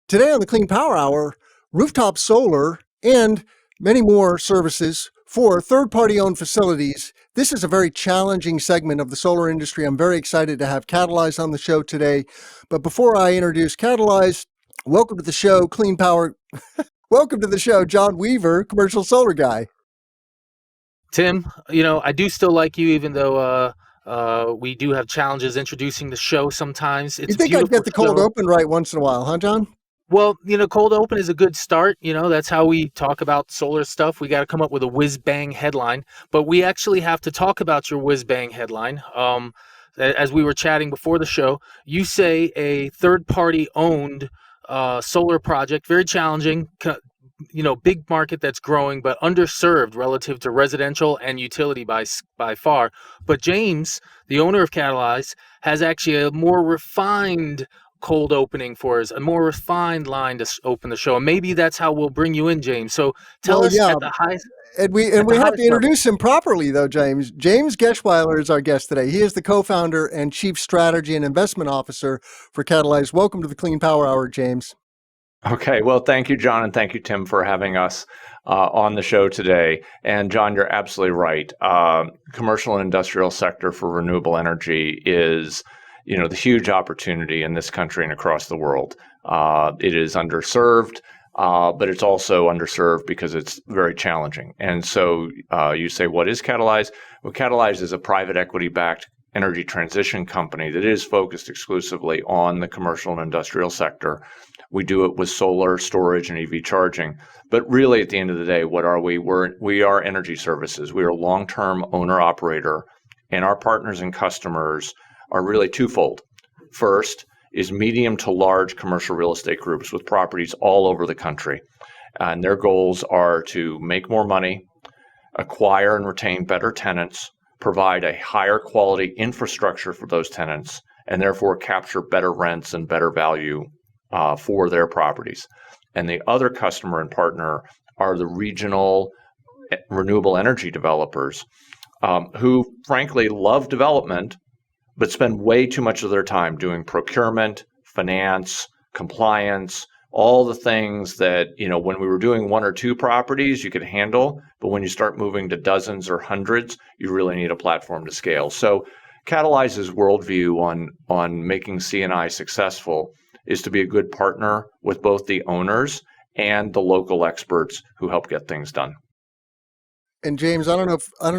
Today on the Clean Power Hour, rooftop solar and many more services for third-party owned facilities. This is a very challenging segment of the solar industry. I'm very excited to have Catalyze on the show today. But before I introduce Catalyze, welcome to the show, Clean Power. Welcome to the show, John Weaver, commercial solar guy. Tim, I do still like you, even though we do have challenges introducing the show sometimes. It's You think I'd get the cold open right once in a while, huh, John? Well, cold open is a good start. That's how we talk about solar stuff. We got to come up with a whiz-bang headline, but we actually have to talk about your whiz-bang headline. As we were chatting before the show, you say a third-party owned solar project, very challenging, big market that's growing, but underserved relative to residential and utility by far. But James, the owner of Catalyze, has actually a more refined cold opening for us, a more refined line to open the show. And maybe that's how we'll bring you in, James. So tell us at the highest. And we have to introduce him properly, though, James. James Geshwiler is our guest today. He is the co-founder and chief strategy and investment officer for Catalyze. Welcome to the Clean Power Hour, James. Okay, well, thank you, John, and thank you, Tim, for having us on the show today. And John, you're absolutely right. Commercial and industrial sector for renewable energy is, the huge opportunity in this country and across the world. It is underserved, but it's also underserved because it's very challenging. And so you say, what is Catalyze? Well, Catalyze is a private equity-backed energy transition company that is focused exclusively on the commercial and industrial sector. We do it with solar, storage, and EV charging. But really, at the end of the day, what are we? We are energy services. We are a long-term owner-operator, and our partners and customers are really twofold. First is medium to large commercial real estate groups with properties all over the country. And their goals are to make more money, acquire and retain better tenants, provide a higher quality infrastructure for those tenants, and therefore capture better rents and better value for their properties. And the other customer and partner are the regional renewable energy developers who, frankly, love development, but spend way too much of their time doing procurement, finance, compliance, all the things that, when we were doing one or two properties, you could handle. But when you start moving to dozens or hundreds, you really need a platform to scale. So Catalyze's worldview on making C&I successful is to be a good partner with both the owners and the local experts who help get things done. And James, I don't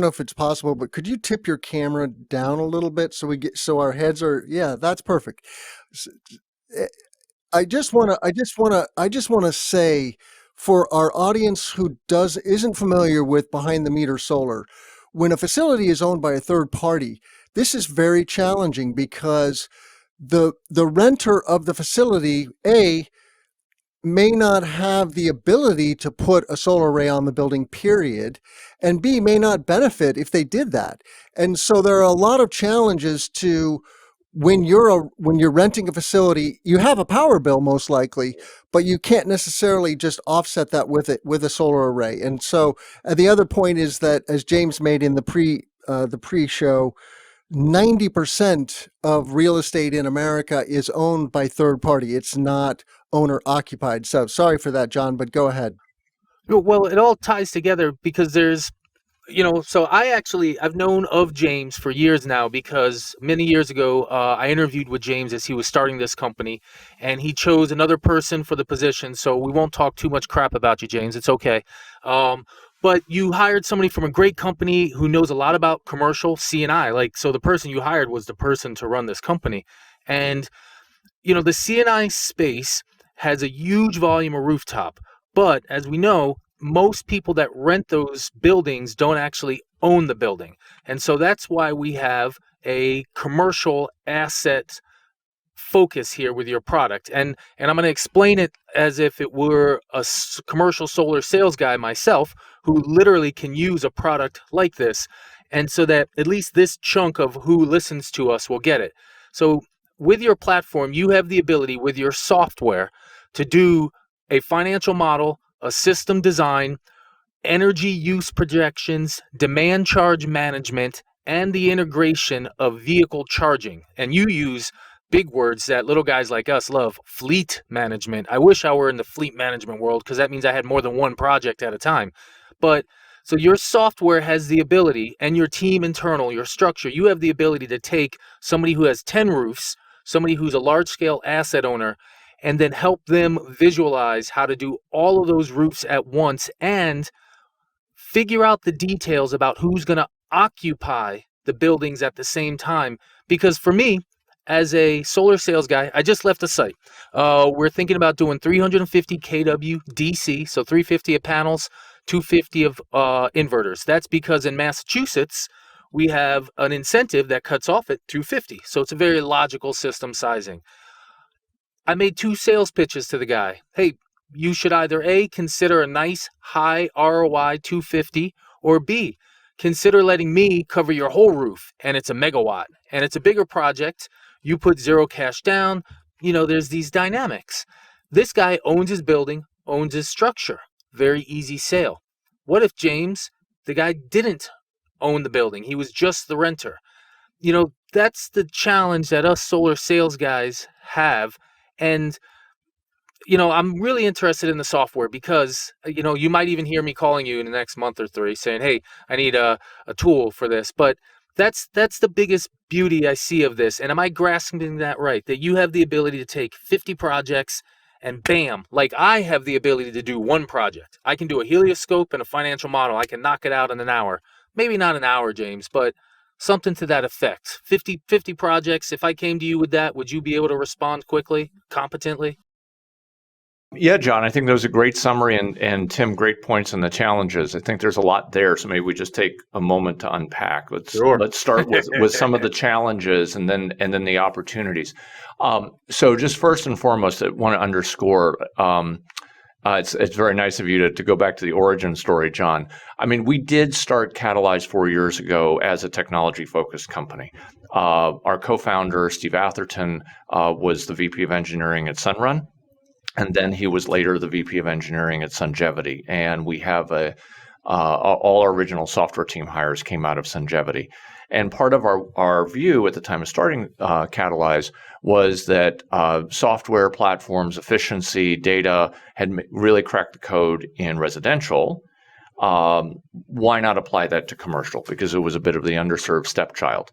know if it's possible, but could you tip your camera down a little bit so our heads are? Yeah, that's perfect. I just want to say, for our audience who isn't familiar with behind the meter solar, when a facility is owned by a third party, this is very challenging because the renter of the facility, may not have the ability to put a solar array on the building, period, and B, may not benefit if they did that. And so there are a lot of challenges to when you're renting a facility. You have a power bill most likely, but you can't necessarily just offset that with a solar array. And so the other point is that, as James made in the pre-show, 90% of real estate in America is owned by third party. It's not owner occupied. So sorry for that, John, but go ahead. Well, it all ties together because there's, so I've known of James for years now because many years ago, I interviewed with James as he was starting this company, and he chose another person for the position. So we won't talk too much crap about you, James. It's okay. But you hired somebody from a great company who knows a lot about commercial C&I. So the person you hired was the person to run this company. And, the C&I space has a huge volume of rooftop. But as we know, most people that rent those buildings don't actually own the building. And so that's why we have a commercial asset focus here with your product. And I'm going to explain it as if it were a commercial solar sales guy myself, who literally can use a product like this. And so that at least this chunk of who listens to us will get it. So with your platform, you have the ability with your software to do a financial model, a system design, energy use projections, demand charge management, and the integration of vehicle charging. And you use big words that little guys like us love, fleet management. I wish I were in the fleet management world, because that means I had more than one project at a time. But so your software has the ability, and your team internal, your structure, you have the ability to take somebody who has 10 roofs, somebody who's a large scale asset owner, and then help them visualize how to do all of those roofs at once and figure out the details about who's going to occupy the buildings at the same time. Because for me, as a solar sales guy, I just left the site. We're thinking about doing 350 kW DC, so 350 of panels, 250 of inverters. That's because in Massachusetts, we have an incentive that cuts off at 250. So it's a very logical system sizing. I made 2 sales pitches to the guy. Hey, you should either A, consider a nice high ROI 250, or B, consider letting me cover your whole roof, and it's a megawatt, and it's a bigger project. You put 0 cash down. There's these dynamics. This guy owns his building, owns his structure. Very easy sale. What if James, the guy, didn't own the building? He was just the renter. That's the challenge that us solar sales guys have. And I'm really interested in the software because, you might even hear me calling you in the next month or 3 saying, hey, I need a tool for this. But that's the biggest beauty I see of this. And am I grasping that right? That you have the ability to take 50 projects and bam, like I have the ability to do 1 project. I can do a helioscope and a financial model. I can knock it out in an hour. Maybe not an hour, James, but something to that effect. 50 projects. If I came to you with that, would you be able to respond quickly, competently? Yeah, John, I think that was a great summary, and Tim, great points on the challenges. I think there's a lot there, so maybe we just take a moment to unpack. Let's start with some of the challenges and then the opportunities. So just first and foremost, I want to underscore it's very nice of you to go back to the origin story, John. I mean, we did start Catalyze 4 years ago as a technology-focused company. Our co-founder, Steve Atherton, was the VP of engineering at Sunrun. And then he was later the VP of engineering at Sungevity. And we have all our original software team hires came out of Sungevity. And part of our view at the time of starting Catalyze was that software platforms, efficiency, data had really cracked the code in residential. Why not apply that to commercial? Because it was a bit of the underserved stepchild.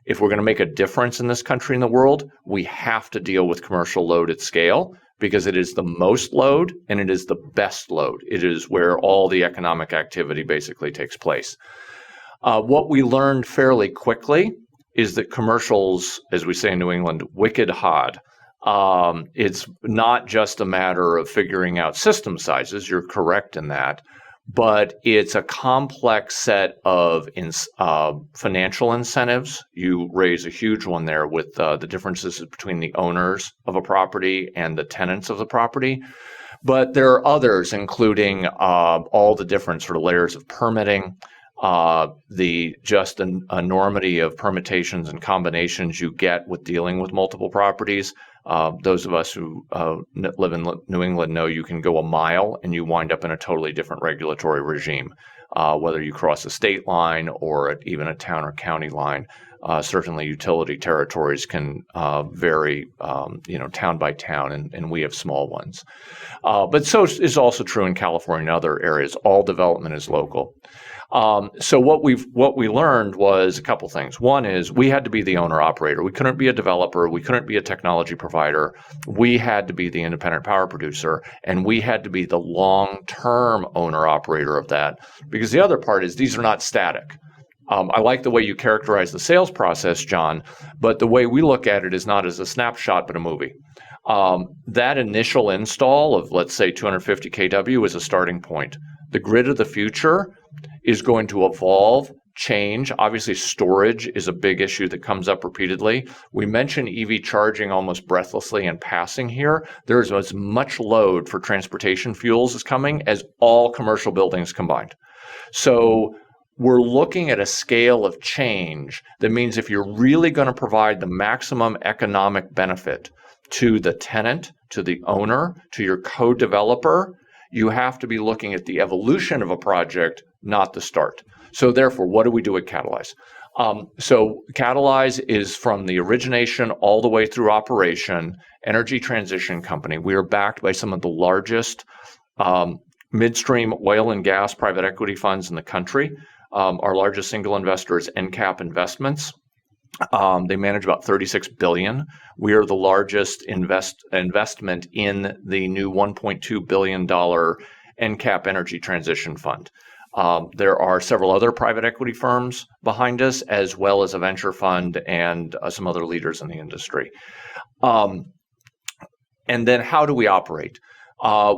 If we're going to make a difference in this country and the world, we have to deal with commercial load at scale, because it is the most load and it is the best load. It is where all the economic activity basically takes place. What we learned fairly quickly is that commercials, as we say in New England, wicked hot. It's not just a matter of figuring out system sizes. You're correct in that. But it's a complex set of financial incentives. You raise a huge one there with the differences between the owners of a property and the tenants of the property. But there are others, including all the different sort of layers of permitting, the just enormity of permutations and combinations you get with dealing with multiple properties. Those of us who live in New England know you can go a mile and you wind up in a totally different regulatory regime, whether you cross a state line or even a town or county line. Certainly, utility territories can vary, town by town, and we have small ones. But so is also true in California and other areas. All development is local. So what we learned was a couple things. One is we had to be the owner operator. We couldn't be a developer. We couldn't be a technology provider. We had to be the independent power producer, and we had to be the long-term owner operator of that. Because the other part is these are not static. I like the way you characterize the sales process, John, but the way we look at it is not as a snapshot, but a movie. That initial install of, let's say, 250 kW is a starting point. The grid of the future is going to evolve, change. Obviously, storage is a big issue that comes up repeatedly. We mentioned EV charging almost breathlessly in passing here. There's as much load for transportation fuels is coming as all commercial buildings combined. So we're looking at a scale of change that means if you're really going to provide the maximum economic benefit to the tenant, to the owner, to your co-developer, you have to be looking at the evolution of a project, not the start. So therefore, what do we do at Catalyze? So Catalyze is from the origination all the way through operation, energy transition company. We are backed by some of the largest midstream oil and gas private equity funds in the country. Our largest single investor is NCAP Investments. They manage about $36 billion. We are the largest investment in the new $1.2 billion NCAP Energy Transition Fund. There are several other private equity firms behind us, as well as a venture fund and some other leaders in the industry. And then how do we operate?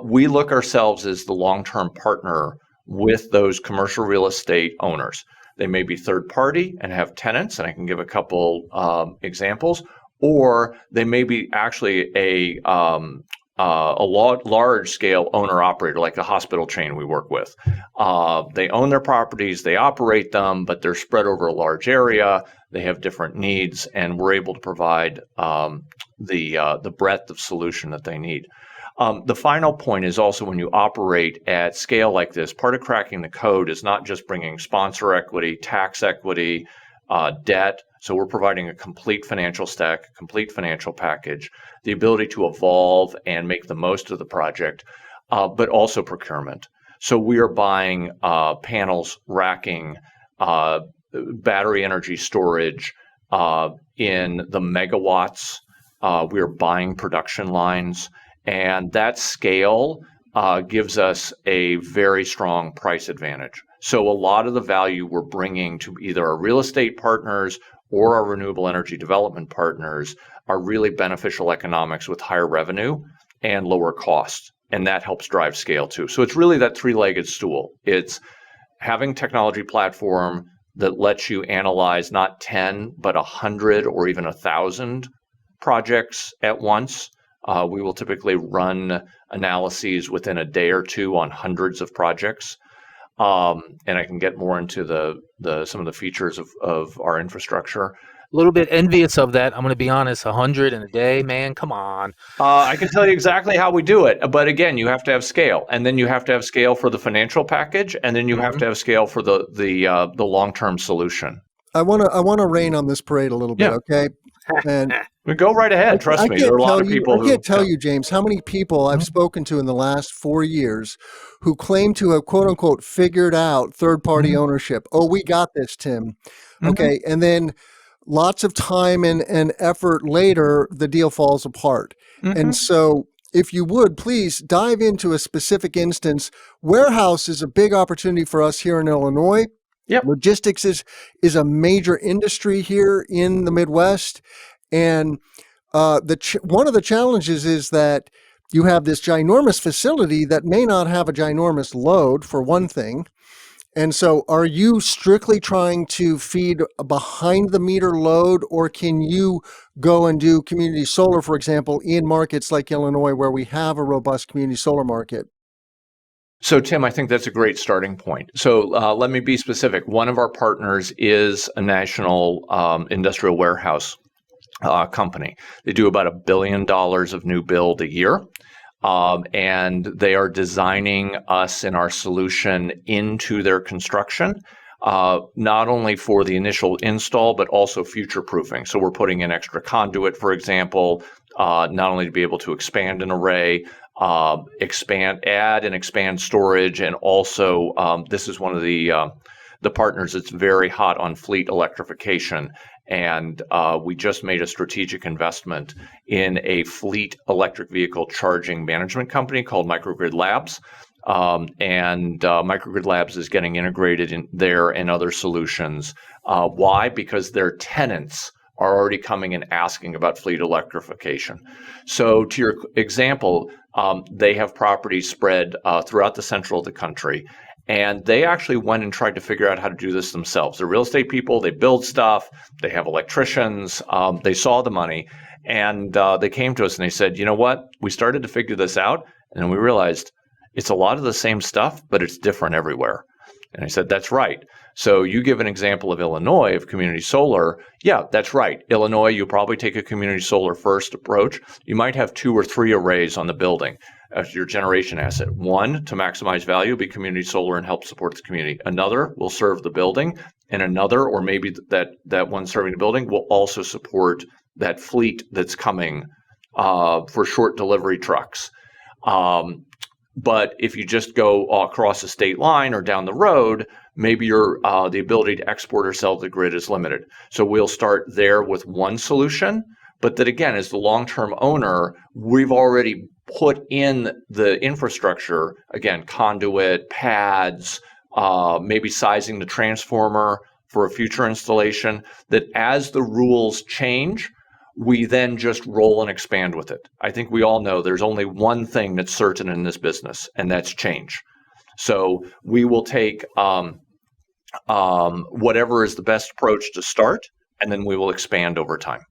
We look ourselves as the long-term partner with those commercial real estate owners. They may be third party and have tenants, and I can give a couple examples, or they may be actually a large scale owner operator, like a hospital chain we work with. They own their properties, they operate them, but they're spread over a large area. They have different needs, and we're able to provide the breadth of solution that they need. The final point is also, when you operate at scale like this, part of cracking the code is not just bringing sponsor equity, tax equity, debt. So we're providing a complete financial stack, a complete financial package, the ability to evolve and make the most of the project, but also procurement. So we are buying panels, racking, battery energy storage in the megawatts. We are buying production lines. And that scale gives us a very strong price advantage. So a lot of the value we're bringing to either our real estate partners or our renewable energy development partners are really beneficial economics with higher revenue and lower costs. And that helps drive scale too. So it's really that three-legged stool. It's having technology platform that lets you analyze not 10, but 100 or even 1,000 projects at once. We will typically run analyses within a day or two on hundreds of projects. And I can get more into some of the features of our infrastructure. A little bit envious of that. I'm going to be honest, 100 in a day, man, come on. I can tell you exactly how we do it. But again, you have to have scale. And then you have to have scale for the financial package. And then you have to have scale for the long-term solution. I want to rain on this parade a little bit, okay? And we go right ahead. Trust me. There are a lot of people I can't tell you, James, how many people I've spoken to in the last 4 years who claim to have, quote unquote, figured out third-party ownership. Oh, we got this, Tim. Okay. And then lots of time and effort later, the deal falls apart. And so if you would, please dive into a specific instance. Warehouse is a big opportunity for us here in Illinois. Yep. Logistics is a major industry here in the Midwest. And one of the challenges is that you have this ginormous facility that may not have a ginormous load, for one thing. And so are you strictly trying to feed a behind the meter load, or can you go and do community solar, for example, in markets like Illinois where we have a robust community solar market? So, Tim, I think that's a great starting point. So let me be specific. One of our partners is a national industrial warehouse company. They do about $1 billion of new build a year. And they are designing us and our solution into their construction, not only for the initial install, but also future proofing. So we're putting in extra conduit, for example, not only to be able to expand an array, add and expand storage, and also this is one of the partners that's very hot on fleet electrification. And we just made a strategic investment in a fleet electric vehicle charging management company called Microgrid Labs. And Microgrid Labs is getting integrated in there and other solutions. Why? Because their tenants are already coming and asking about fleet electrification. So to your example, they have properties spread throughout the central of the country. And they actually went and tried to figure out how to do this themselves. They're real estate people. They build stuff. They have electricians. They saw the money. And they came to us and they said, you know what? We started to figure this out. And then we realized it's a lot of the same stuff, but it's different everywhere. And I said, that's right. So you give an example of Illinois, of community solar. Yeah, that's right. Illinois, you probably take a community solar first approach. You might have 2 or 3 arrays on the building as your generation asset. One, to maximize value, be community solar and help support the community. Another will serve the building. in another, or maybe that one serving the building will also support that fleet that's coming for short delivery trucks. But if you just go across a state line or down the road, maybe your the ability to export or sell to the grid is limited. So we'll start there with one solution. But that again, as the long-term owner, we've already put in the infrastructure, again, conduit, pads, maybe sizing the transformer for a future installation, that as the rules change, we then just roll and expand with it. I think we all know there's only one thing that's certain in this business, and that's change. So we will take whatever is the best approach to start, and then we will expand over time.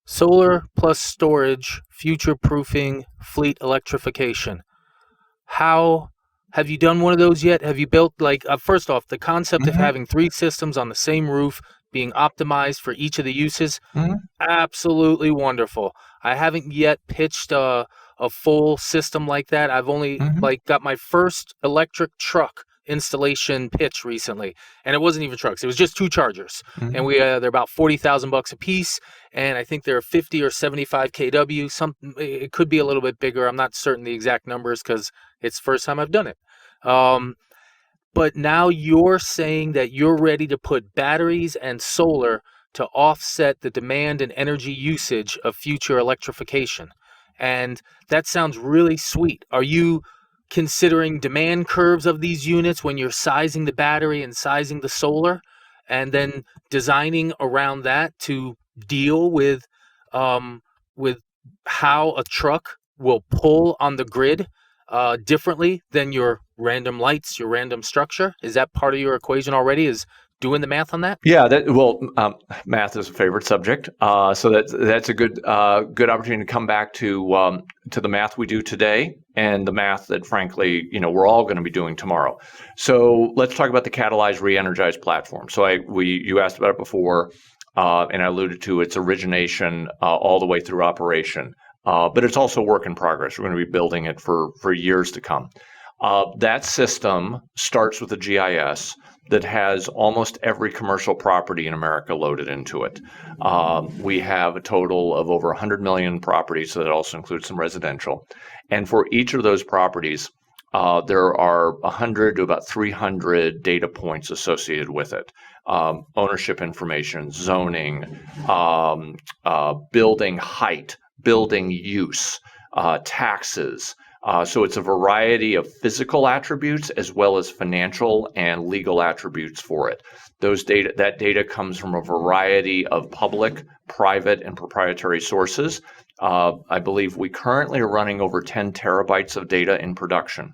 Solar plus storage, future-proofing fleet electrification. How have you done one of those yet? Have you built, like, first off, the concept of having 3 systems on the same roof being optimized for each of the uses? Absolutely wonderful. I haven't yet pitched a full system like that. I've only got my first electric truck installation pitch recently, and it wasn't even trucks. It was just 2 chargers, and they're about $40,000 a piece, and I think they're 50 or 75 kW. It could be a little bit bigger. I'm not certain the exact numbers because it's the first time I've done it. But now you're saying that you're ready to put batteries and solar to offset the demand and energy usage of future electrification, and that sounds really sweet. Are you considering demand curves of these units when you're sizing the battery and sizing the solar, and then designing around that to deal with how a truck will pull on the grid differently than your random lights, your random structure? Is that part of your equation already, is doing the math on that? Yeah, math is a favorite subject. So that's a good opportunity to come back to the math we do today and the math that, frankly, we're all going to be doing tomorrow. So let's talk about the Catalyze Re-Energized platform. So you asked about it before, and I alluded to its origination all the way through operation. But it's also a work in progress. We're going to be building it for years to come. That system starts with a GIS that has almost every commercial property in America loaded into it. We have a total of over 100 million properties, so that also includes some residential. And for each of those properties, there are 100 to about 300 data points associated with it. Ownership information, zoning, building height, building use, taxes. So it's a variety of physical attributes as well as financial and legal attributes for it. That data comes from a variety of public, private, and proprietary sources. I believe we currently are running over 10 terabytes of data in production.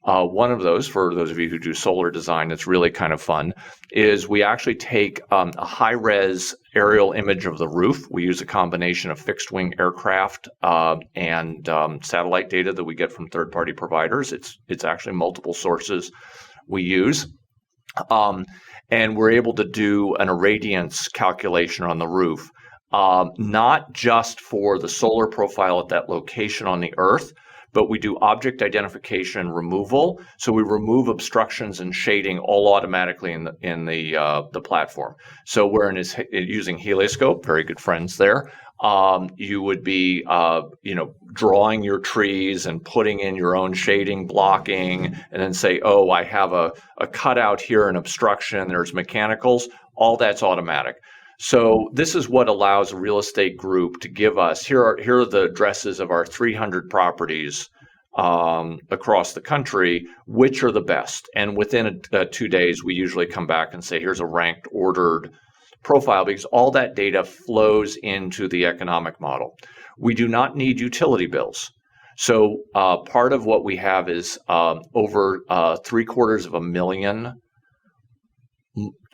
One of those, for those of you who do solar design, that's really kind of fun, is we actually take a high-res aerial image of the roof. We use a combination of fixed-wing aircraft and satellite data that we get from third-party providers. It's actually multiple sources we use. And we're able to do an irradiance calculation on the roof, not just for the solar profile at that location on the Earth, but we do object identification removal. So we remove obstructions and shading all automatically in the platform. So we're using helioscope, very good friends there. You would be drawing your trees and putting in your own shading, blocking, and then say, oh, I have a cutout here, an obstruction, there's mechanicals. All that's automatic. So this is what allows a real estate group to give us, here are the addresses of our 300 properties across the country, which are the best. And within 2 days, we usually come back and say, here's a ranked, ordered profile, because all that data flows into the economic model. We do not need utility bills. So part of what we have is over 750,000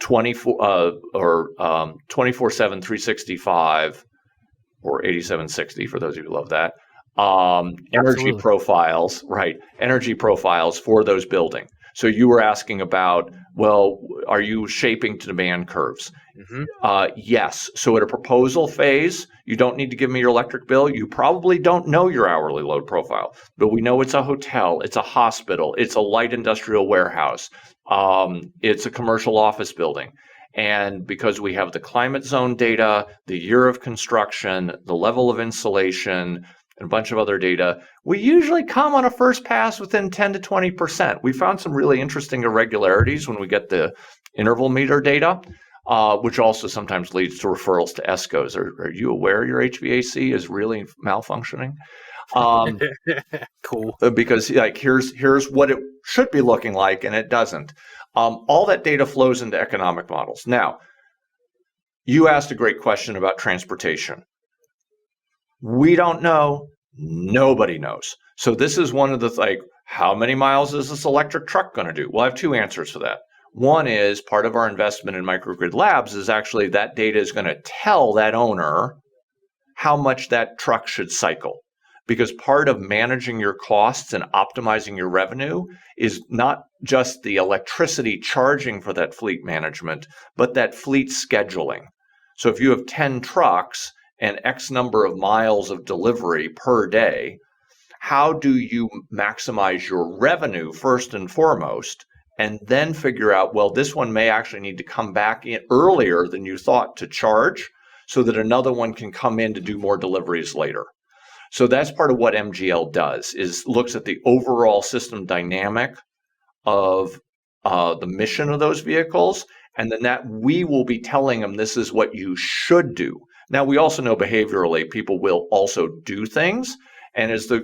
24/7, 365, or 8760 for those of you who love that. Energy profiles, right? Energy profiles for those buildings. So you were asking about, well, are you shaping to demand curves? Yes. So at a proposal phase, you don't need to give me your electric bill. You probably don't know your hourly load profile, but we know it's a hotel, it's a hospital, it's a light industrial warehouse. It's a commercial office building. And because we have the climate zone data, the year of construction, the level of insulation, and a bunch of other data, we usually come on a first pass within 10 to 20%. We found some really interesting irregularities when we get the interval meter data, which also sometimes leads to referrals to ESCOs. Are you aware your HVAC is really malfunctioning? Cool. Because like here's what it should be looking like, and it doesn't. All that data flows into economic models. Now, you asked a great question about transportation. We don't know. Nobody knows. So this is one of the how many miles is this electric truck going to do? Well, I have two answers for that. One is part of our investment in microgrid labs is actually that data is going to tell that owner how much that truck should cycle. Because part of managing your costs and optimizing your revenue is not just the electricity charging for that fleet management, but that fleet scheduling. So if you have 10 trucks and X number of miles of delivery per day, how do you maximize your revenue first and foremost, and then figure out, well, this one may actually need to come back in earlier than you thought to charge so that another one can come in to do more deliveries later. So that's part of what MGL does, is looks at the overall system dynamic of the mission of those vehicles, and then that we will be telling them this is what you should do. Now, we also know behaviorally people will also do things, and as the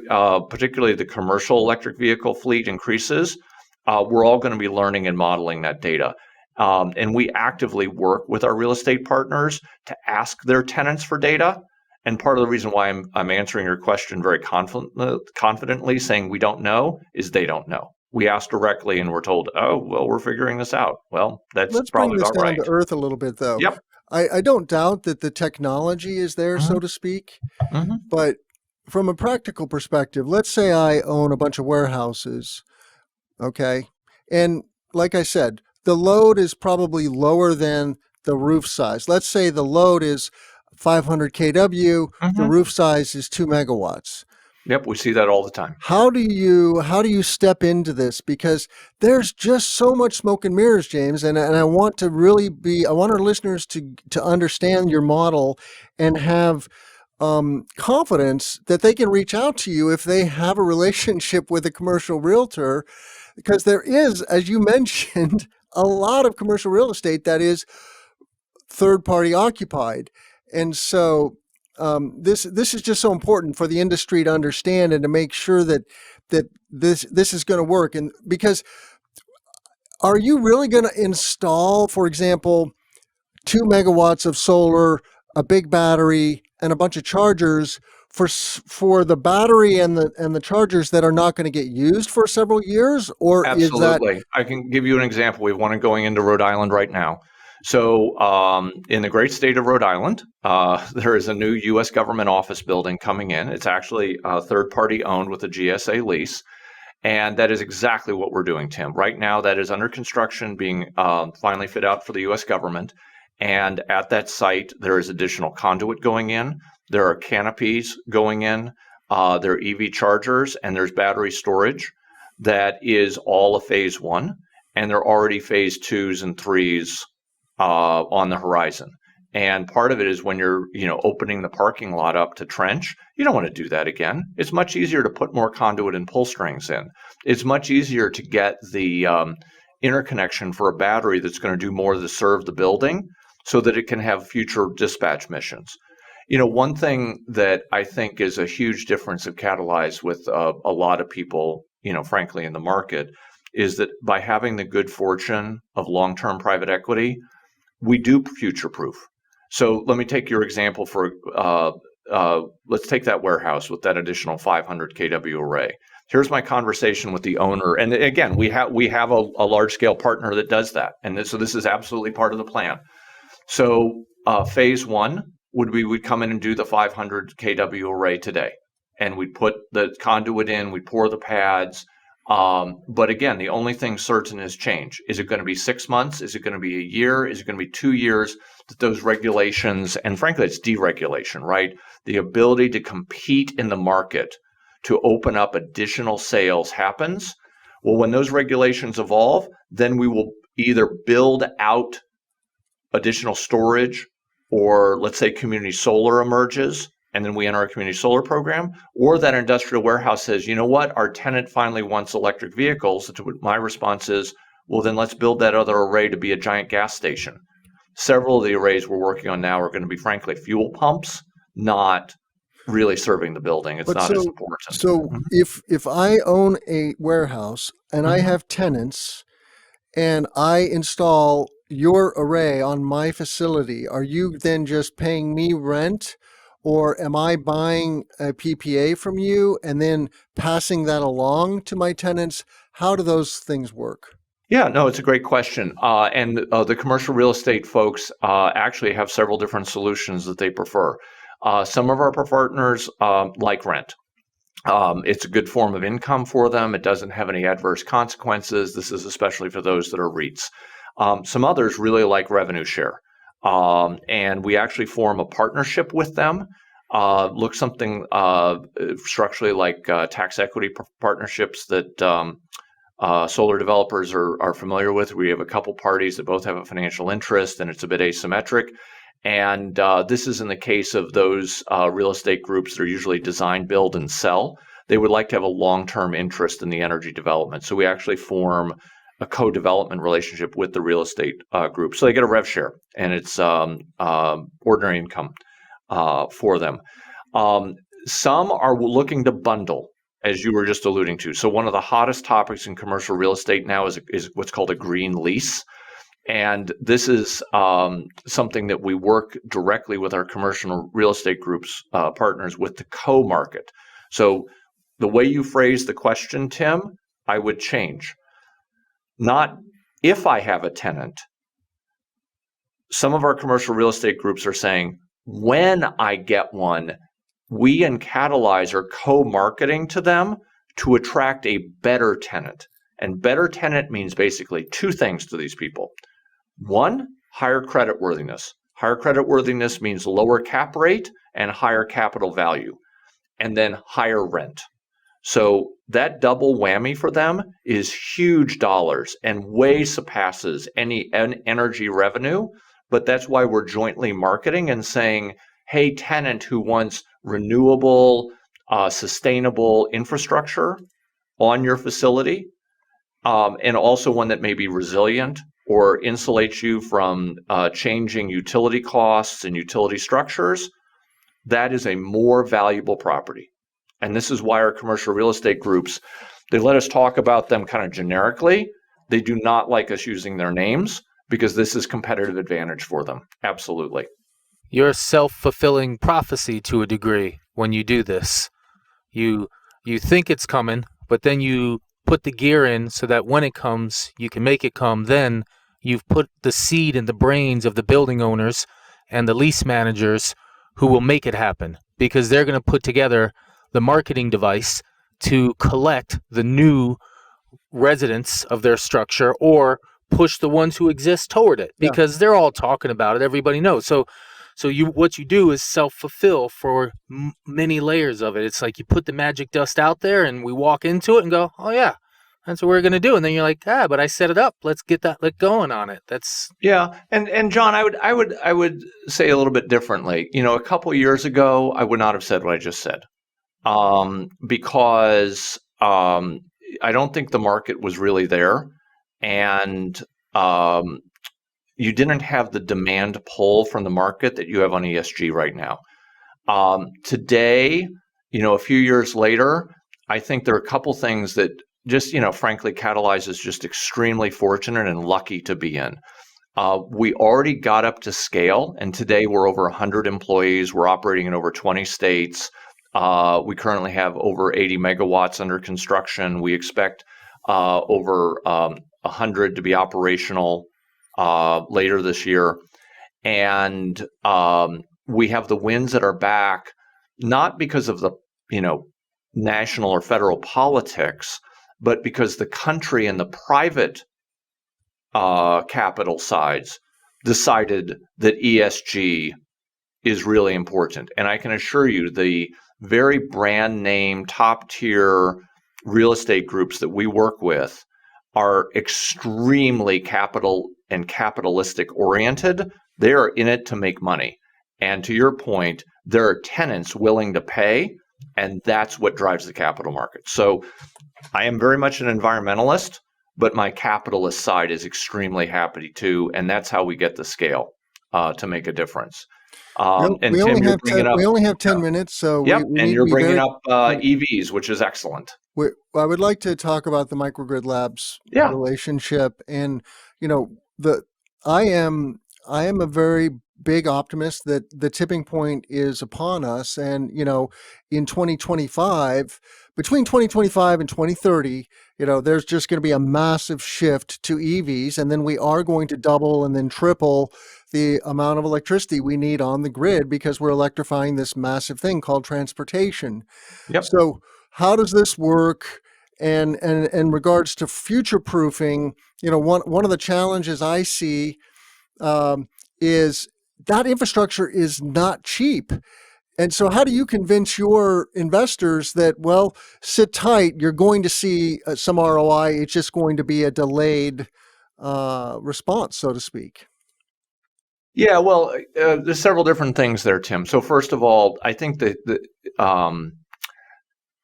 particularly the commercial electric vehicle fleet increases, we're all going to be learning and modeling that data. And we actively work with our real estate partners to ask their tenants for data. And part of the reason why I'm answering your question very confidently, saying we don't know, is they don't know. We ask directly and we're told, oh, well, we're figuring this out. Well, Let's probably bring this about down right. to earth a little bit, though. Yep. I don't doubt that the technology is there, so to speak. But from a practical perspective, let's say I own a bunch of warehouses, okay? And like I said, the load is probably lower than the roof size. Let's say the load is 500 kW, the roof size is 2 megawatts. Yep, we see that all the time. How do you step into this? Because there's just so much smoke and mirrors, James, and I want to really I want our listeners to understand your model and have confidence that they can reach out to you if they have a relationship with a commercial realtor, because there is, as you mentioned, a lot of commercial real estate that is third party occupied. And so this is just so important for the industry to understand and to make sure that this is going to work. And because are you really going to install, for example, 2 megawatts of solar, a big battery, and a bunch of chargers for the battery and the chargers that are not going to get used for several years? Or Absolutely. is that... I can give you an example. We have one going into Rhode Island right now. So in the great state of Rhode Island, there is a new U.S. government office building coming in. It's actually third-party owned with a GSA lease. And that is exactly what we're doing, Tim. Right now, that is under construction, being finally fit out for the U.S. government. And at that site, there is additional conduit going in. There are canopies going in. There are EV chargers, and there's battery storage. That is all a phase one. And there are already phase twos and threes on the horizon. And part of it is when you're, opening the parking lot up to trench, you don't want to do that again. It's much easier to put more conduit and pull strings in. It's much easier to get the interconnection for a battery that's going to do more to serve the building so that it can have future dispatch missions. One thing that I think is a huge difference of Catalyze with a lot of people, frankly, in the market, is that by having the good fortune of long-term private equity, we do future-proof. So let me take your example for, let's take that warehouse with that additional 500 kW array. Here's my conversation with the owner. And again, we have a large-scale partner that does that. And so this is absolutely part of the plan. So phase one we'd come in and do the 500 kW array today. And we'd put the conduit in, we'd pour the pads. But again, the only thing certain is change. Is it going to be 6 months? Is it going to be a year? Is it going to be 2 years? That those regulations, and frankly, it's deregulation, right? The ability to compete in the market to open up additional sales happens Well, when those regulations evolve, then we will either build out additional storage, or let's say community solar emerges, and then we enter a community solar program, or that industrial warehouse says, you know what, our tenant finally wants electric vehicles. My response is, well, then let's build that other array to be a giant gas station. Several of the arrays we're working on now are going to be, frankly, fuel pumps, not really serving the building. It's not as important. So if I own a warehouse and I have tenants and I install your array on my facility, are you then just paying me rent, or am I buying a PPA from you and then passing that along to my tenants? How do those things work? Yeah, no, it's a great question. And the commercial real estate folks actually have several different solutions that they prefer. Some of our partners like rent. It's a good form of income for them. It doesn't have any adverse consequences. This is especially for those that are REITs. Some others really like revenue share. And we actually form a partnership with them. Look something structurally like tax equity partnerships that solar developers are familiar with. We have a couple parties that both have a financial interest, and it's a bit asymmetric. And this is in the case of those real estate groups that are usually design, build, and sell. They would like to have a long-term interest in the energy development. So we actually form a co-development relationship with the real estate group. So they get a rev share, and it's ordinary income for them. Some are looking to bundle, as you were just alluding to. So one of the hottest topics in commercial real estate now is what's called a green lease. And this is something that we work directly with our commercial real estate groups partners with the co-market. So the way you phrase the question, Tim, I would change. Not if I have a tenant. Some of our commercial real estate groups are saying, when I get one, we and Catalyze are co-marketing to them to attract a better tenant. And better tenant means basically two things to these people. One, higher credit worthiness. Higher credit worthiness means lower cap rate and higher capital value, and then higher rent. So that double whammy for them is huge dollars and way surpasses any energy revenue. But that's why we're jointly marketing and saying, hey, tenant who wants renewable, sustainable infrastructure on your facility, and also one that may be resilient or insulates you from changing utility costs and utility structures, that is a more valuable property. And this is why our commercial real estate groups, they let us talk about them kind of generically. They do not like us using their names because this is competitive advantage for them. Absolutely. You're a self-fulfilling prophecy to a degree when you do this. You think it's coming, but then you put the gear in so that when it comes, you can make it come. Then you've put the seed in the brains of the building owners and the lease managers who will make it happen, because they're going to put together the marketing device to collect the new residents of their structure or push the ones who exist toward it, because they're all talking about it. Everybody knows. So what you do is self-fulfill for many layers of it. It's like you put the magic dust out there and we walk into it and go, oh yeah, that's what we're going to do. And then you're like, but I set it up. Let's get going on it. That's And John, I would say a little bit differently. A couple of years ago, I would not have said what I just said, because I don't think the market was really there, and you didn't have the demand pull from the market that you have on ESG right now. Today, a few years later, I think there are a couple things that just, frankly, Catalyze is just extremely fortunate and lucky to be in. We already got up to scale, and today we're over 100 employees. We're operating in over 20 states. We currently have over 80 megawatts under construction. We expect over 100 to be operational later this year. And we have the winds at our back, not because of the, national or federal politics, but because the country and the private capital sides decided that ESG is really important. And I can assure you, the very brand name, top tier real estate groups that we work with are extremely capital and capitalistic oriented. They are in it to make money. And to your point, there are tenants willing to pay, and that's what drives the capital market. So I am very much an environmentalist, but my capitalist side is extremely happy too, and that's how we get the scale to make a difference. And Tim, you're bringing up. We only have 10 minutes, so Yep, we and need you're to be bringing very, up EVs, which is excellent. I would like to talk about the Microgrid Labs Yeah. relationship, and I am a very big optimist that the tipping point is upon us, and in 2025, between 2025 and 2030, there's just going to be a massive shift to EVs, and then we are going to double and then triple the amount of electricity we need on the grid because we're electrifying this massive thing called transportation. Yep. So how does this work? And in regards to future proofing, one of the challenges I see is that infrastructure is not cheap. And so how do you convince your investors that, well, sit tight, you're going to see some ROI, it's just going to be a delayed response, so to speak? Yeah, well, there's several different things there, Tim. So first of all, I think that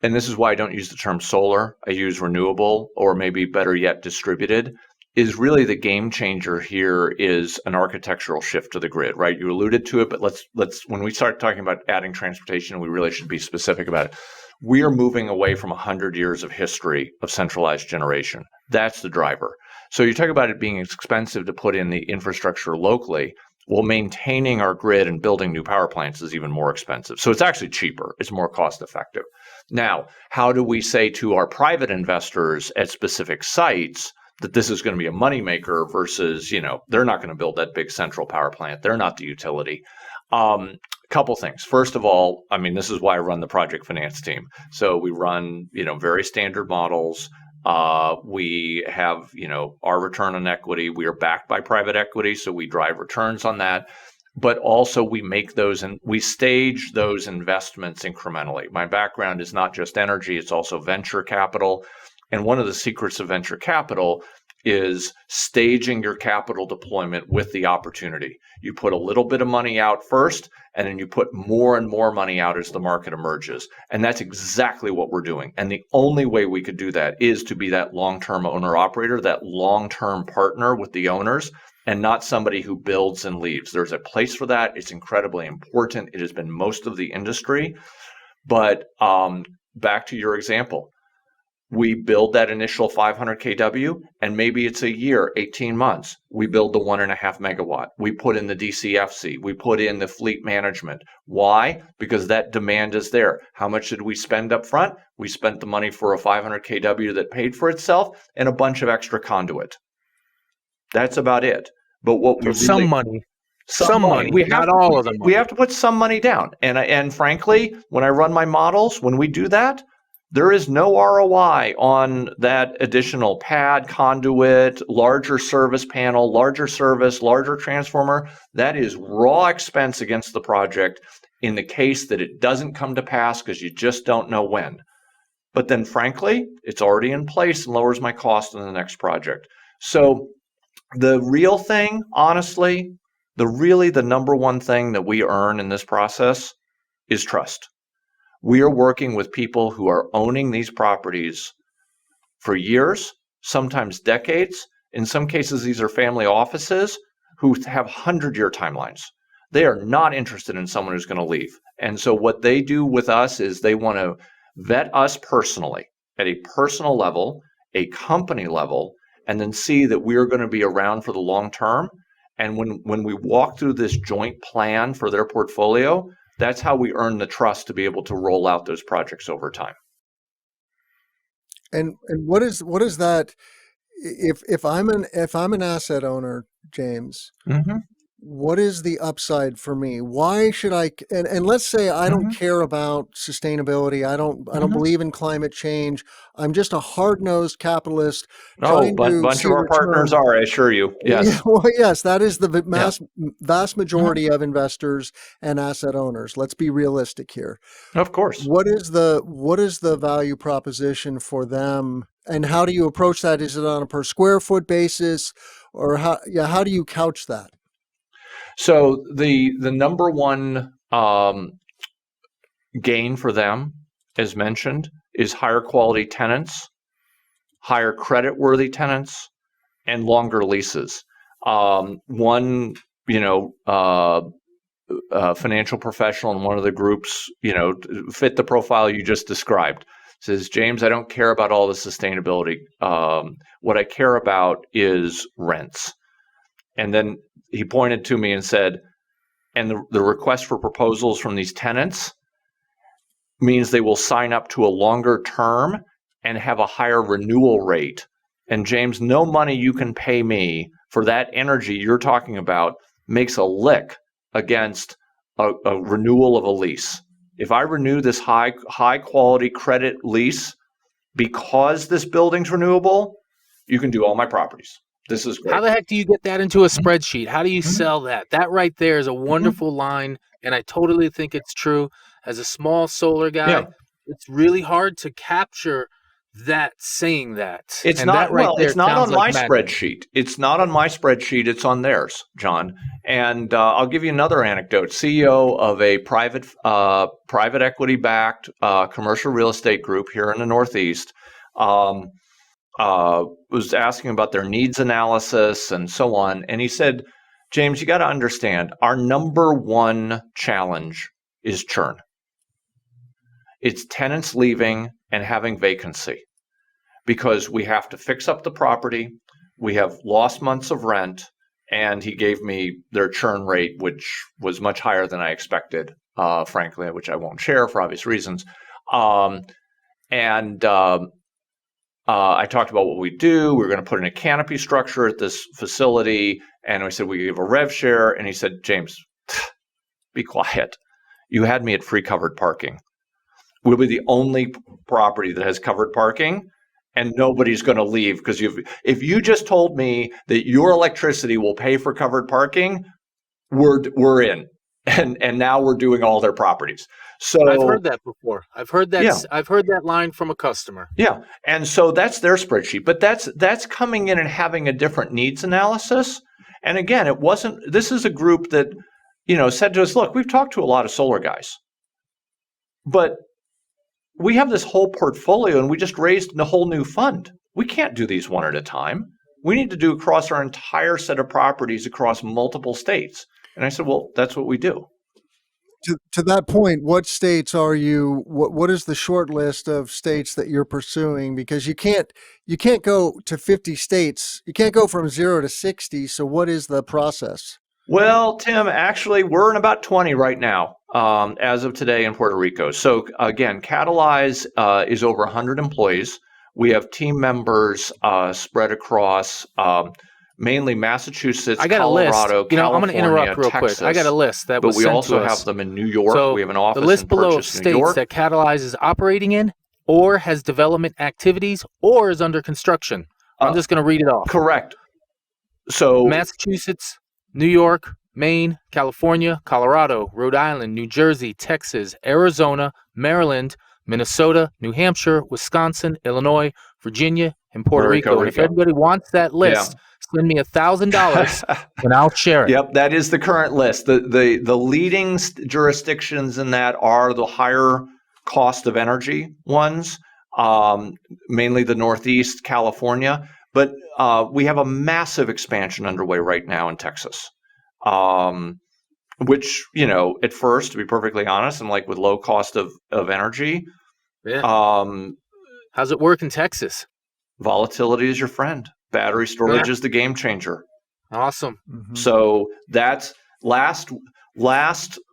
and this is why I don't use the term solar, I use renewable, or maybe better yet, distributed, is really the game changer here is an architectural shift to the grid, right? You alluded to it, but let's when we start talking about adding transportation, we really should be specific about it. We are moving away from 100 years of history of centralized generation. That's the driver. So you talk about it being expensive to put in the infrastructure locally. Well, maintaining our grid and building new power plants is even more expensive. So it's actually cheaper. It's more cost effective. Now, how do we say to our private investors at specific sites that this is going to be a moneymaker versus, they're not going to build that big central power plant. They're not the utility. Couple things. First of all, this is why I run the project finance team. So we run, very standard models. We have, our return on equity. We are backed by private equity, so we drive returns on that. But also we make those and we stage those investments incrementally. My background is not just energy, it's also venture capital. And one of the secrets of venture capital is staging your capital deployment with the opportunity. You put a little bit of money out first, and then you put more and more money out as the market emerges. And that's exactly what we're doing. And the only way we could do that is to be that long-term owner-operator, that long-term partner with the owners, and not somebody who builds and leaves. There's a place for that. It's incredibly important. It has been most of the industry. But back to your example, we build that initial 500 kW, and maybe it's a year, 18 months. We build the 1.5 megawatt. We put in the DCFC. We put in the fleet management. Why? Because that demand is there. How much did we spend up front? We spent the money for a 500 kW that paid for itself and a bunch of extra conduit. That's about it. But what we really, some money. We not all of them. We have to put some money down. And frankly, when I run my models, when we do that, there is no ROI on that additional pad, conduit, larger service panel, larger service, larger transformer. That is raw expense against the project in the case that it doesn't come to pass because you just don't know when. But then frankly, it's already in place and lowers my cost in the next project. So the real thing, honestly, the number one thing that we earn in this process is trust. We are working with people who are owning these properties for years, sometimes decades. In some cases, these are family offices who have 100-year timelines. They are not interested in someone who's going to leave. And so what they do with us is they want to vet us personally at a personal level, a company level, and then see that we are going to be around for the long term. And when we walk through this joint plan for their portfolio, that's how we earn the trust to be able to roll out those projects over time. And what is that? If I'm an asset owner, James, what is the upside for me? Why should I? And let's say I don't Mhm. care about sustainability. I don't Mhm. believe in climate change. I'm just a hard-nosed capitalist Oh, trying to bunch see of a our partners return. are, I assure you. Yeah, Yes. well, yes, that is the Yeah. vast Mhm. majority of investors and asset owners. Let's be realistic here. Of course. What is the value proposition for them, and how do you approach that? Is it on a per square foot basis, or how do you couch that? So the number one gain for them, as mentioned, is higher quality tenants, higher credit worthy tenants, and longer leases. One, you know, financial professional in one of the groups, fit the profile you just described. Says, James, I don't care about all the sustainability. What I care about is rents. And then he pointed to me and said, and the request for proposals from these tenants means they will sign up to a longer term and have a higher renewal rate. And James, no money you can pay me for that energy you're talking about makes a lick against a renewal of a lease. If I renew this high quality credit lease because this building's renewable, you can do all my properties. This is How great. the heck do you get that into a Mhm. spreadsheet? How do you Mhm. sell that? That right there is a Mhm. wonderful line, and I totally think it's true. As a small solar guy, Yeah. it's really hard to capture that saying that. It's And that not, right well, there it's not sounds on like my magic. spreadsheet. It's not on my spreadsheet. It's on theirs, John. And I'll give you another anecdote. CEO of a private equity backed commercial real estate group here in the Northeast um, was asking about their needs analysis and so on. And he said, James, you got to understand, our number one challenge is churn. It's tenants leaving and having vacancy, because we have to fix up the property. We have lost months of rent, and he gave me their churn rate, which was much higher than I expected, frankly, which I won't share for obvious reasons. Um, and I talked about what we do. We were going to put in a canopy structure at this facility, and we said we give a rev share. And he said, James, be quiet. You had me at free covered parking. We'll be the only property that has covered parking, and nobody's going to leave because if you just told me that your electricity will pay for covered parking, we're in, and now we're doing all their properties. I've So heard that before. I've heard that. yeah, I've heard that line from a customer. yeah, and so that's their spreadsheet, but that's coming in and having a different needs analysis. And again, it wasn't. This is a group that said to us, look, we've talked to a lot of solar guys, but we have this whole portfolio and we just raised a whole new fund. We can't do these one at a time. We need to do across our entire set of properties across multiple states. And I said, well, that's what we do. To that point, what states are you? What is the short list of states that you're pursuing? Because you can't go to 50 states. You can't go from 0 to 60. So what is the process? Well, Tim, actually, we're in about 20 right now, as of today in Puerto Rico. So again, Catalyze is over 100 employees. We have team members spread across mainly Massachusetts, I got a list. Colorado, I'm going to interrupt California, real quick. I got a Texas, list that but was we sent also to us. have them in New York. So We have an the office list in below of Purchase, New states York. that Catalyze is operating in, or has development activities, or is under construction. I'm just going to read it off. Correct. So Massachusetts, New York, Maine, California, Colorado, Rhode Island, New Jersey, Texas, Arizona, Maryland, Minnesota, New Hampshire, Wisconsin, Illinois, Virginia, and Puerto Rico. And if anybody wants that list, send me $1,000 and I'll share it. Yep, that is the current list. The leading jurisdictions in that are the higher cost of energy ones, mainly the Northeast, California. But we have a massive expansion underway right now in Texas, which, at first, to be perfectly honest, and like with low cost of energy, how's it work in Texas? Volatility is your friend. Battery storage is the game changer. Awesome. Mm-hmm. So that's last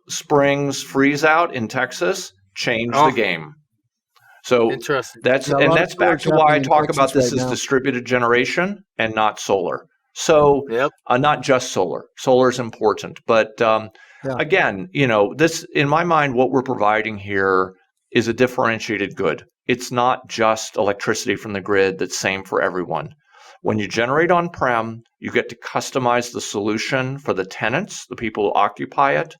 spring's freeze out in Texas changed the game. So interesting. that's back to why I talk about this as distributed generation and not solar. So Yep. not just solar. Solar is important, but again, this, in my mind, what we're providing here is a differentiated good. It's not just electricity from the grid that's same for everyone. When you generate on-prem, you get to customize the solution for the tenants, the people who occupy it,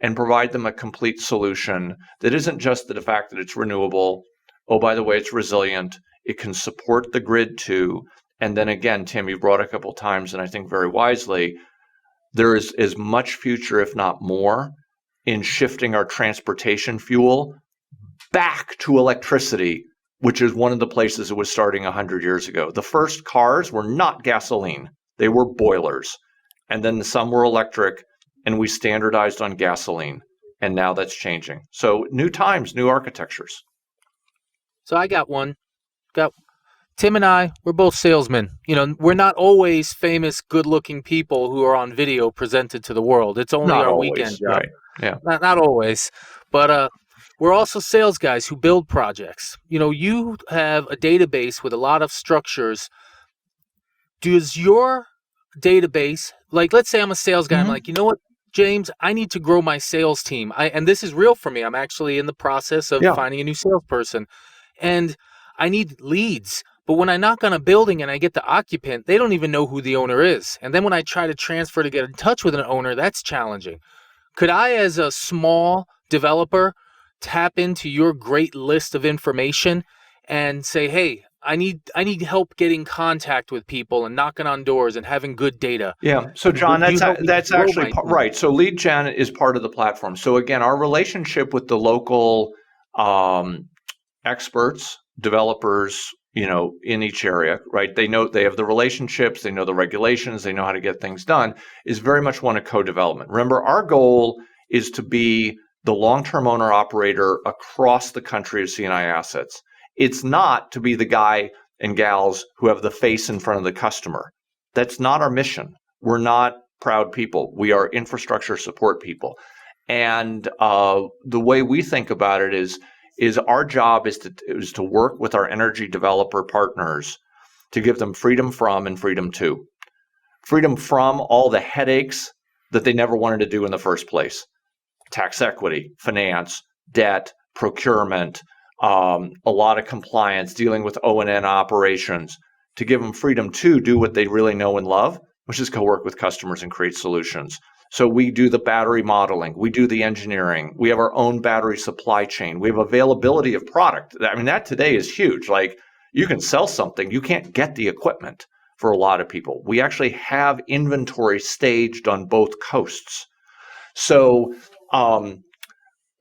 and provide them a complete solution that isn't just the fact that it's renewable. Oh, by the way, it's resilient. It can support the grid too. And then again, Tim, you brought a couple times, and I think very wisely, there is as much future, if not more, in shifting our transportation fuel back to electricity, which is one of the places it was starting 100 years ago. The first cars were not gasoline. They were boilers. And then some were electric, and we standardized on gasoline. And now that's changing. So new times, new architectures. So I got one. Tim and I, we're both salesmen. We're not always famous, good-looking people who are on video presented to the world. It's only Not our always, weekend job. right? Yeah. Not always. But we're also sales guys who build projects. You have a database with a lot of structures. Does your database, like, let's say I'm a sales guy, I'm like, you know what, James, I need to grow my sales team. And this is real for me. I'm actually in the process of finding a new salesperson. And I need leads. But when I knock on a building and I get the occupant, they don't even know who the owner is. And then when I try to transfer to get in touch with an owner, that's challenging. Could I, as a small developer, tap into your great list of information and say, hey, I need help getting contact with people and knocking on doors and having good data? Yeah. So John, that's actually right. So lead gen is part of the platform. So again, our relationship with the local experts, developers, in each area, right? They have the relationships, they know the regulations, they know how to get things done, is very much one of co-development. Remember, our goal is to be the long-term owner operator across the country of C&I assets. It's not to be the guy and gals who have the face in front of the customer. That's not our mission. We're not proud people. We are infrastructure support people. And the way we think about it is our job is to work with our energy developer partners to give them freedom from and freedom to. Freedom from all the headaches that they never wanted to do in the first place. Tax equity, finance, debt, procurement, a lot of compliance, dealing with O&M operations, to give them freedom to do what they really know and love, which is co-work with customers and create solutions. So we do the battery modeling, we do the engineering, we have our own battery supply chain, we have availability of product. I mean, that today is huge. Like, you can sell something, you can't get the equipment for a lot of people. We actually have inventory staged on both coasts. So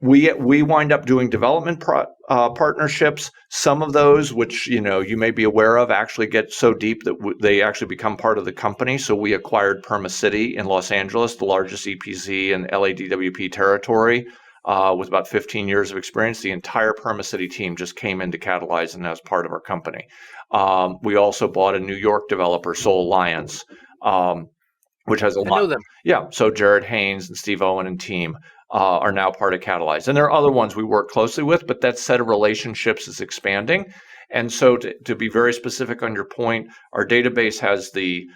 we wind up doing development partnerships. Some of those, which you may be aware of, actually get so deep that they actually become part of the company. So we acquired Perma-City in Los Angeles, the largest EPZ in LADWP territory, with about 15 years of experience. The entire Perma-City team just came into Catalyze and as part of our company. We also bought a New York developer, Soul Alliance, which has a lot. I know them. Yeah. So Jared Haynes and Steve Owen and team are now part of Catalyze. And there are other ones we work closely with, but that set of relationships is expanding. And so to be very specific on your point, our database has the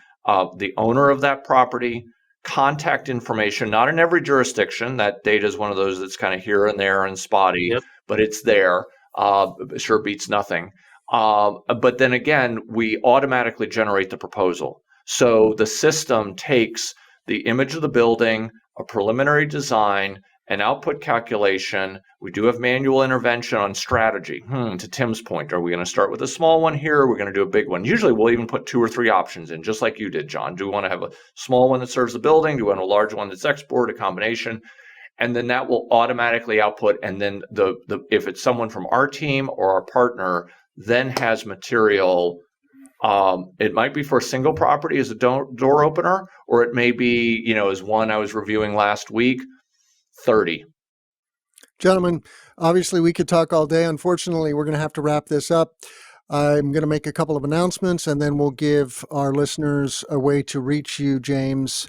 owner of that property, contact information, not in every jurisdiction. That data is one of those that's kind of here and there and spotty, but it's there. Sure beats nothing. But then again, we automatically generate the proposal. So the system takes the image of the building, a preliminary design, an output calculation. We do have manual intervention on strategy. To Tim's point, are we going to start with a small one here? Or are we going to do a big one? Usually we'll even put 2 or 3 options in, just like you did, John. Do we want to have a small one that serves the building? Do we want a large one that's export, a combination? And then that will automatically output. And then if it's someone from our team or our partner, then has material. It might be for a single property as a door opener, or it may be, as one I was reviewing last week, 30. Gentlemen, obviously we could talk all day. Unfortunately, we're going to have to wrap this up. I'm going to make a couple of announcements, and then we'll give our listeners a way to reach you, James.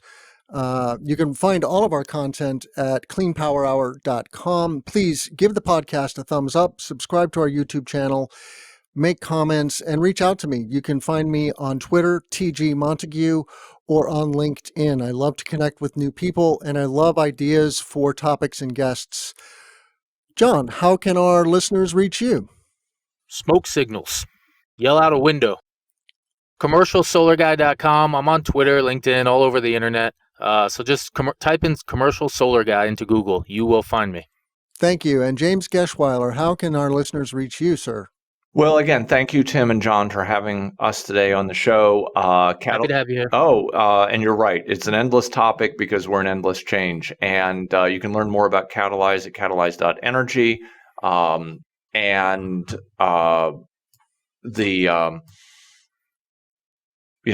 You can find all of our content at cleanpowerhour.com. Please give the podcast a thumbs up, subscribe to our YouTube channel. make comments, and reach out to me. You can find me on Twitter, TG Montague, or on LinkedIn. I love to connect with new people, and I love ideas for topics and guests. John, how can our listeners reach you? Smoke signals. Yell out a window. CommercialSolarGuy.com. I'm on Twitter, LinkedIn, all over the internet. So just type in Commercial Solar Guy into Google. You will find me. Thank you. And James Geshwiler, how can our listeners reach you, sir? Well, again, thank you, Tim and John, for having us today on the show. Happy to have you here. And you're right. It's an endless topic because we're in endless change. And you can learn more about Catalyze at catalyze.energy.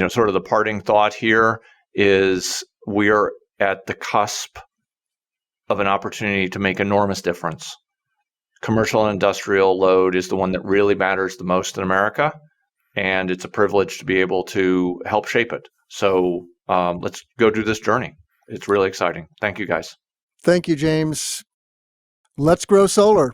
Sort of the parting thought here is we're at the cusp of an opportunity to make enormous difference. Commercial and industrial load is the one that really matters the most in America, and it's a privilege to be able to help shape it. So let's go do this journey. It's really exciting. Thank you, guys. Thank you, James. Let's grow solar.